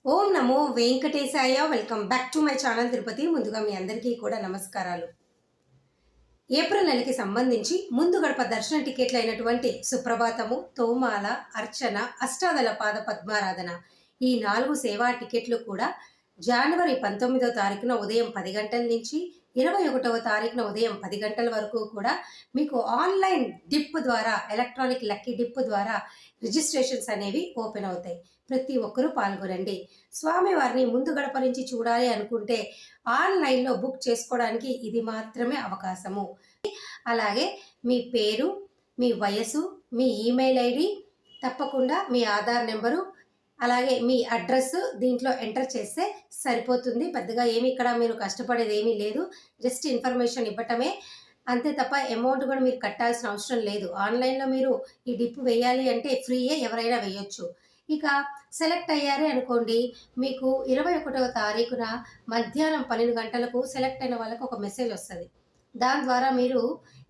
Om Namo Venkatesaya. Welcome back to my channel Tirupati. ముందుగా మీ అందరికీ కూడా నమస్కారాలు. ఏప్రిల్ నెలకి సంబంధించి ముందు గడప దర్శన టికెట్లు అయినటువంటి సుప్రభాతము, తోమాల, అర్చన, అష్టాదళ పాద పద్మారాధన ఈ 4 సేవా టికెట్లు కూడా జనవరి 19వ తారీఖున ఉదయం 10 గంటల నుంచి 21వ తారీఖున ఉదయం 10 గంటల వరకు కూడా మీకు ఆన్లైన్ డిప్ ద్వారా, ఎలక్ట్రానిక్ లక్కీ డిప్ ద్వారా రిజిస్ట్రేషన్స్ అనేవి ఓపెన్ అవుతాయి. ప్రతి ఒక్కరూ పాల్గొనండి. స్వామివారిని ముందు గడప నుంచి చూడాలి అనుకుంటే ఆన్లైన్లో బుక్ చేసుకోవడానికి ఇది మాత్రమే అవకాశము. అలాగే మీ పేరు, మీ వయసు, మీ ఈమెయిల్ ఐడి, తప్పకుండా మీ ఆధార్ నెంబరు, అలాగే మీ అడ్రస్ దీంట్లో ఎంటర్ చేస్తే సరిపోతుంది. పెద్దగా ఏమి ఇక్కడ మీరు కష్టపడేది ఏమీ లేదు. జస్ట్ ఇన్ఫర్మేషన్ ఇవ్వటమే అంతే తప్ప అమౌంట్ కూడా మీరు కట్టాల్సిన అవసరం లేదు. ఆన్లైన్లో మీరు ఈ డిప్ వేయాలి అంటే ఫ్రీయే, ఎవరైనా వేయొచ్చు. ఇక సెలెక్ట్ అయ్యారే అనుకోండి, మీకు 21వ తారీఖున మధ్యాహ్నం 12 గంటలకు సెలెక్ట్ అయిన వాళ్ళకు ఒక మెసేజ్ వస్తుంది. దాని ద్వారా మీరు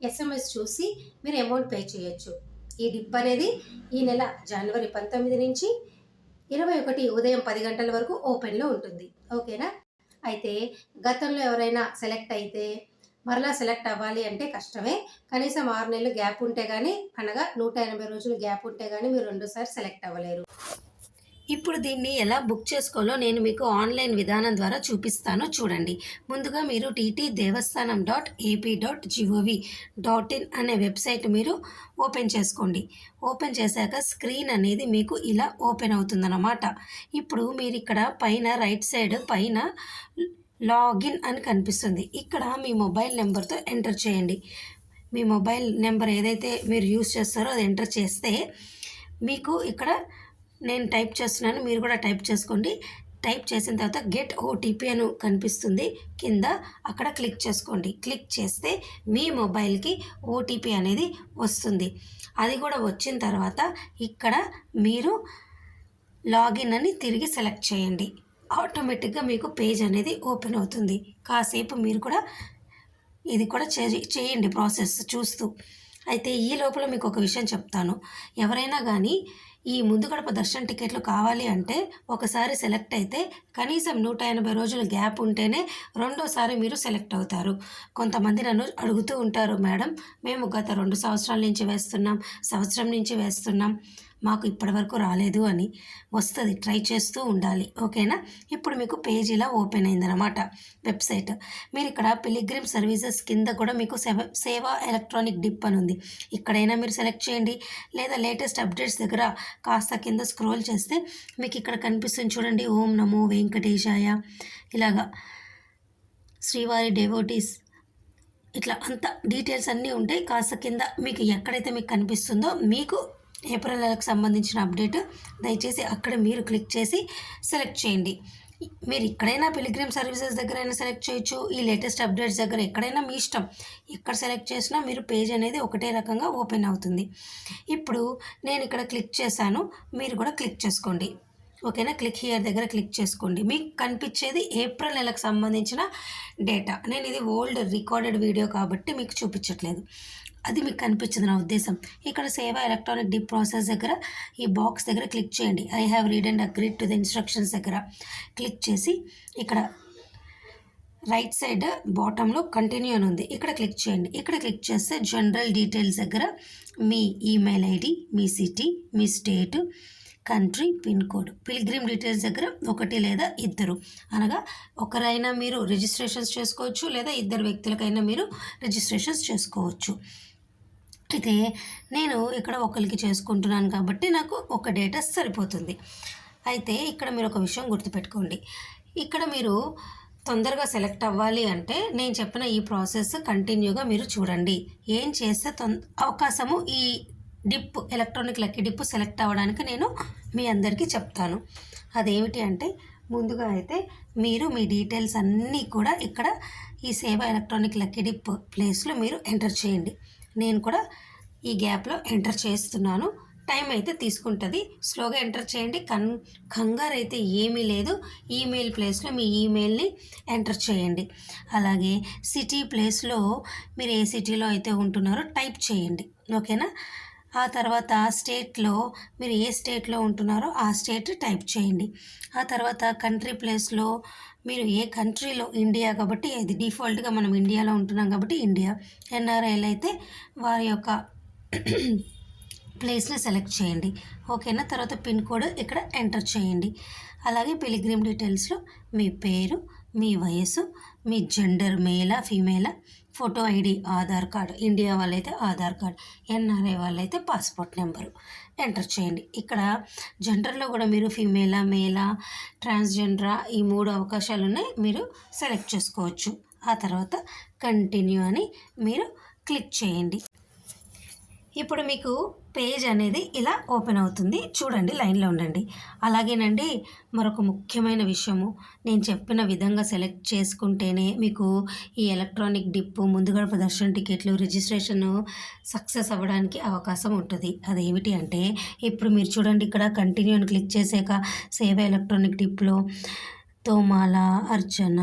ఎస్ఎంఎస్ చూసి మీరు అమౌంట్ పే చేయొచ్చు. ఈ డిప్ అనేది ఈ నెల జనవరి 19 నుంచి 21 ఉదయం 10 గంటల వరకు ఓపెన్లో ఉంటుంది. ఓకేనా? అయితే గతంలో ఎవరైనా సెలెక్ట్ అయితే మరలా సెలెక్ట్ అవ్వాలి అంటే కష్టమే. కనీసం 6 నెలలు గ్యాప్ ఉంటే కానీ, అనగా 180 రోజులు గ్యాప్ ఉంటే కానీ మీరు రెండోసారి సెలెక్ట్ అవ్వలేరు. ఇప్పుడు దీన్ని ఎలా బుక్ చేసుకోవాలో నేను మీకు ఆన్లైన్ విధానం ద్వారా చూపిస్తాను, చూడండి. ముందుగా మీరు ttdevastanam.ap.gov.in అనే వెబ్సైట్ మీరు ఓపెన్ చేసుకోండి. ఓపెన్ చేశాక స్క్రీన్ అనేది మీకు ఇలా ఓపెన్ అవుతుందన్నమాట. ఇప్పుడు మీరు ఇక్కడ పైన రైట్ సైడ్ పైన లాగిన్ అని కనిపిస్తుంది. ఇక్కడ మీ మొబైల్ నెంబర్తో ఎంటర్ చేయండి. మీ మొబైల్ నెంబర్ ఏదైతే మీరు యూస్ చేస్తారో అది ఎంటర్ చేస్తే మీకు ఇక్కడ నేను టైప్ చేస్తున్నాను, మీరు కూడా టైప్ చేసుకోండి. టైప్ చేసిన తర్వాత గెట్ ఓటీపీ అని కనిపిస్తుంది కింద, అక్కడ క్లిక్ చేసుకోండి. క్లిక్ చేస్తే మీ మొబైల్కి ఓటీపీ అనేది వస్తుంది. అది కూడా వచ్చిన తర్వాత ఇక్కడ మీరు లాగిన్ అని తిరిగి సెలెక్ట్ చేయండి. ఆటోమేటిక్గా మీకు పేజ్ అనేది ఓపెన్ అవుతుంది. కాసేపు మీరు కూడా ఇది కూడా చేయండి ప్రాసెస్ చూస్తూ. అయితే ఈ లోపల మీకు ఒక విషయం చెప్తాను. ఎవరైనా కానీ ఈ ముందు గడప దర్శన టికెట్లు కావాలి అంటే ఒకసారి సెలెక్ట్ అయితే కనీసం 180 రోజులు గ్యాప్ ఉంటేనే రెండోసారి మీరు సెలెక్ట్ అవుతారు. కొంతమంది నన్ను అడుగుతూ ఉంటారు, మేడం మేము గత 2 సంవత్సరాల నుంచి వేస్తున్నాం, సంవత్సరం నుంచి వేస్తున్నాం, మాకు ఇప్పటివరకు రాలేదు అని. వస్తుంది, ట్రై చేస్తూ ఉండాలి. ఓకేనా? ఇప్పుడు మీకు పేజ్ ఇలా ఓపెన్ అయిందనమాట వెబ్సైట్. మీరు ఇక్కడ పిలిగ్రిమ్ సర్వీసెస్ కింద కూడా మీకు సేవా ఎలక్ట్రానిక్ డిప్ అని ఉంది. ఇక్కడైనా మీరు సెలెక్ట్ చేయండి, లేదా లేటెస్ట్ అప్డేట్స్ దగ్గర కాస్త కింద స్క్రోల్ చేస్తే మీకు ఇక్కడ కనిపిస్తుంది చూడండి, ఓం నమో వెంకటేశాయ, ఇలాగా శ్రీవారి డెవోటీస్, ఇట్లా అంత డీటెయిల్స్ అన్నీ ఉంటాయి. కాస్త కింద మీకు ఎక్కడైతే మీకు కనిపిస్తుందో మీకు ఏప్రిల్ నెలకు సంబంధించిన అప్డేట్, దయచేసి అక్కడ మీరు క్లిక్ చేసి సెలెక్ట్ చేయండి. మీరు ఇక్కడైనా పిలిగ్రిమ్ సర్వీసెస్ దగ్గరైనా సెలెక్ట్ చేయొచ్చు, ఈ లేటెస్ట్ అప్డేట్స్ దగ్గర ఎక్కడైనా మీ ఇష్టం. ఎక్కడ సెలెక్ట్ చేసినా మీరు పేజ్ అనేది ఒకటే రకంగా ఓపెన్ అవుతుంది. ఇప్పుడు నేను ఇక్కడ క్లిక్ చేశాను, మీరు కూడా క్లిక్ చేసుకోండి. ఓకేనా? క్లిక్ హియర్ దగ్గర క్లిక్ చేసుకోండి. మీకు కనిపించేది ఏప్రిల్ నెలకు సంబంధించిన డేటా. నేను ఇది ఓల్డ్ రికార్డెడ్ వీడియో కాబట్టి మీకు చూపించట్లేదు, అది మీకు కనిపించింది నా ఉద్దేశం. ఇక్కడ సేవ ఎలక్ట్రానిక్ డిప్ ప్రాసెస్ దగ్గర ఈ బాక్స్ దగ్గర క్లిక్ చేయండి. I have read and agreed to the instructions దగ్గర క్లిక్ చేసి ఇక్కడ రైట్ సైడ్ బాటంలో కంటిన్యూ అని ఉంది, ఇక్కడ క్లిక్ చేయండి. ఇక్కడ క్లిక్ చేస్తే జనరల్ డీటెయిల్స్ దగ్గర మీ ఈమెయిల్ ఐడి, మీ సిటీ, మీ state, country, pin code, pilgrim details దగ్గర 1 లేదా 2, అనగా ఒకరైనా మీరు రిజిస్ట్రేషన్స్ చేసుకోవచ్చు, లేదా 2 వ్యక్తులకైనా మీరు రిజిస్ట్రేషన్స్ చేసుకోవచ్చు. అయితే నేను ఇక్కడ ఒకరికి చేసుకుంటున్నాను కాబట్టి నాకు ఒక డేటా సరిపోతుంది. అయితే ఇక్కడ మీరు ఒక విషయం గుర్తుపెట్టుకోండి. ఇక్కడ మీరు తొందరగా సెలెక్ట్ అవ్వాలి అంటే నేను చెప్పిన ఈ ప్రాసెస్ కంటిన్యూగా మీరు చూడండి. ఏం చేస్తే అవకాశము ఈ dip, electronic lucky dip select అవ్వడానికి నేను మీ అందరికీ చెప్తాను. అదేమిటి అంటే, ముందుగా అయితే మీరు మీ డీటెయిల్స్ అన్నీ కూడా ఇక్కడ ఈ సేవ ఎలక్ట్రానిక్ లక్కీ డిప్ ప్లేస్లో మీరు ఎంటర్ చేయండి. నేను కూడా ఈ గ్యాప్లో ఎంటర్ చేస్తున్నాను. టైం అయితే తీసుకుంటుంది, స్లోగా ఎంటర్ చేయండి. కంగారు అయితే ఏమీ లేదు. ఈమెయిల్ ప్లేస్లో మీ ఈమెయిల్ని ఎంటర్ చేయండి. అలాగే సిటీ ప్లేస్లో మీరు ఏ సిటీలో అయితే ఉంటున్నారో టైప్ చేయండి. ఓకేనా? ఆ తర్వాత స్టేట్లో మీరు ఏ స్టేట్లో ఉంటున్నారో ఆ స్టేట్ టైప్ చేయండి. ఆ తర్వాత కంట్రీ ప్లేస్లో మీరు ఏ కంట్రీలో, ఇండియా కాబట్టి అది డిఫాల్ట్గా మనం ఇండియాలో ఉంటున్నాం కాబట్టి ఇండియా. ఎన్ఆర్ఐలు అయితే వారి యొక్క ప్లేస్ని సెలెక్ట్ చేయండి. ఓకేనా. తర్వాత పిన్ కోడ్ ఇక్కడ ఎంటర్ చేయండి. అలాగే పిలిగ్రిమ్ డీటెయిల్స్లో మీ పేరు, మీ వయసు, మీ జెండర్ మేలా ఫీమేలా, photo ID Aadhaar card, India వాళ్ళైతే ఆధార్ కార్డు, ఎన్ఆర్ఐ వాళ్ళైతే పాస్పోర్ట్ నెంబరు ఎంటర్ చేయండి. ఇక్కడ జెండర్లో కూడా మీరు ఫీమేలా, మేలా, ట్రాన్స్జెండరా ఈ 3 అవకాశాలు ఉన్నాయి, మీరు సెలెక్ట్ చేసుకోవచ్చు. ఆ తర్వాత కంటిన్యూ అని మీరు క్లిక్ చేయండి. ఇప్పుడు మీకు పేజ్ అనేది ఇలా ఓపెన్ అవుతుంది. చూడండి, లైన్లో ఉండండి. అలాగేనండి, మరొక ముఖ్యమైన విషయము, నేను చెప్పిన విధంగా సెలెక్ట్ చేసుకుంటేనే మీకు ఈ ఎలక్ట్రానిక్ డిప్, ముందు గడప దర్శన టికెట్లు, రిజిస్ట్రేషన్ సక్సెస్ అవ్వడానికి అవకాశం ఉంటుంది. అదేమిటి అంటే, ఇప్పుడు మీరు చూడండి, ఇక్కడ కంటిన్యూ అని క్లిక్ చేసాక సేవ ఎలక్ట్రానిక్ డిప్లో తోమాల, అర్చన,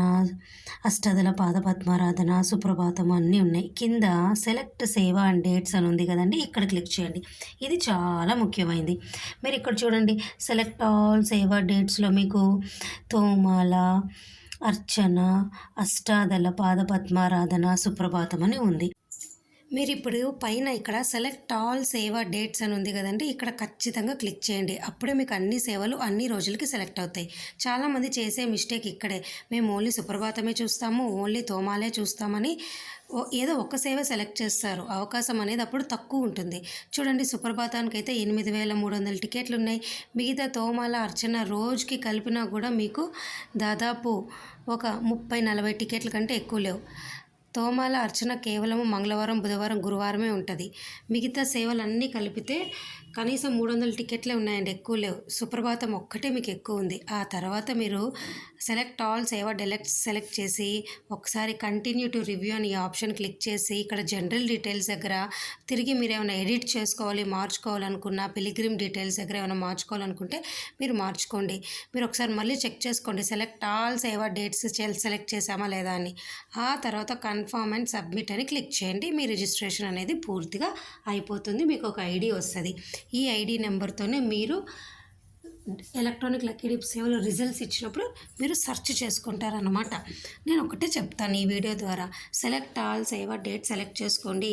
అష్టాదళ పాదపద్మారాధన, సుప్రభాతం అన్నీ ఉన్నాయి. కింద సెలెక్ట్ సేవ అండ్ డేట్స్ అని ఉంది కదండి, ఇక్కడ క్లిక్ చేయండి. ఇది చాలా ముఖ్యమైనది. మీరు ఇక్కడ చూడండి, సెలెక్ట్ ఆల్ సేవ డేట్స్లో మీకు తోమాల, అర్చన, అష్టాదళ పాదపద్మారాధన, సుప్రభాతం అని ఉంది. మీరు ఇప్పుడు పైన ఇక్కడ సెలెక్ట్ ఆల్ సేవ డేట్స్ అని ఉంది కదండి, ఇక్కడ ఖచ్చితంగా క్లిక్ చేయండి. అప్పుడే మీకు అన్ని సేవలు అన్ని రోజులకి సెలెక్ట్ అవుతాయి. చాలామంది చేసే మిస్టేక్ ఇక్కడే, మేము ఓన్లీ సుప్రభాతమే చూస్తాము, ఓన్లీ తోమాలే చూస్తామని ఏదో ఒక సేవ సెలెక్ట్ చేస్తారు. అవకాశం అనేది అప్పుడు తక్కువ ఉంటుంది. చూడండి, సుప్రభాతానికి అయితే 8,300 టికెట్లు ఉన్నాయి. మిగతా తోమాల, అర్చన రోజుకి కలిపినా కూడా మీకు దాదాపు ఒక 30-40 టికెట్ల కంటే ఎక్కువ లేవు. తోమాల, అర్చన కేవలం మంగళవారం, బుధవారం, గురువారమే ఉంటుంది. మిగతా సేవలన్నీ కలిపితే కనీసం 300 టికెట్లే ఉన్నాయండి, ఎక్కువ లేవు. సుప్రభాతం ఒక్కటే మీకు ఎక్కువ ఉంది. ఆ తర్వాత మీరు సెలెక్ట్ ఆల్ సేవ సెలెక్ట్ చేసి ఒకసారి కంటిన్యూ టు రివ్యూ అని ఆప్షన్ క్లిక్ చేసి ఇక్కడ జనరల్ డీటెయిల్స్ దగ్గర తిరిగి మీరు ఏమైనా ఎడిట్ చేసుకోవాలి, మార్చుకోవాలనుకున్నా, పిలిగ్రిమ్ డీటెయిల్స్ దగ్గర ఏమైనా మార్చుకోవాలనుకుంటే మీరు మార్చుకోండి. మీరు ఒకసారి మళ్ళీ చెక్ చేసుకోండి, సెలెక్ట్ ఆల్ సేవ డేట్స్ సెలెక్ట్ చేసామా లేదా అని. ఆ తర్వాత కన్ఫర్మ్ అండ్ సబ్మిట్ అని క్లిక్ చేయండి. మీ రిజిస్ట్రేషన్ అనేది పూర్తిగా అయిపోతుంది. మీకు ఒక ఐడి వస్తుంది. ఈ ఐడి నెంబర్తోనే మీరు ఎలక్ట్రానిక్ లక్కీ డిప్ సేవలో రిజల్ట్స్ ఇచ్చినప్పుడు మీరు సెర్చ్ చేసుకుంటారన్నమాట. నేను ఒకటే చెప్తాను ఈ వీడియో ద్వారా, సెలెక్ట్ ఆల్ సేవ డేట్ సెలెక్ట్ చేసుకోండి.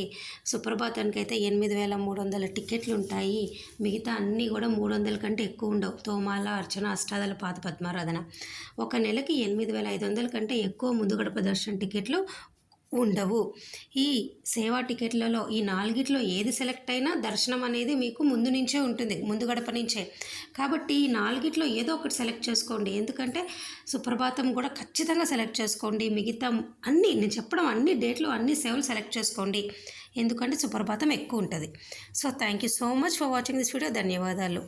సుప్రభాతానికి అయితే 8,300 టికెట్లు ఉంటాయి. మిగతా అన్నీ కూడా 300 కంటే ఎక్కువ ఉండవు. తోమాల, అర్చన, అష్టాదళ పాదపద్మారాధన ఒక నెలకి 8,500 కంటే ఎక్కువ ముందు గడప దర్శన టికెట్లు ఉండవు. ఈ సేవా టికెట్లలో ఈ 4గిట్లో ఏది సెలెక్ట్ అయినా దర్శనం అనేది మీకు ముందు నుంచే ఉంటుంది, ముందు గడప నుంచే. కాబట్టి ఈ 4గిట్లో ఏదో ఒకటి సెలెక్ట్ చేసుకోండి. ఎందుకంటే సుప్రభాతం కూడా ఖచ్చితంగా సెలెక్ట్ చేసుకోండి. మిగతా అన్నీ నేను చెప్పడం అన్ని డేట్లు అన్ని సేవలు సెలెక్ట్ చేసుకోండి, ఎందుకంటే సుప్రభాతం ఎక్కువ ఉంటుంది. So thank you so much for watching this video. ధన్యవాదాలు.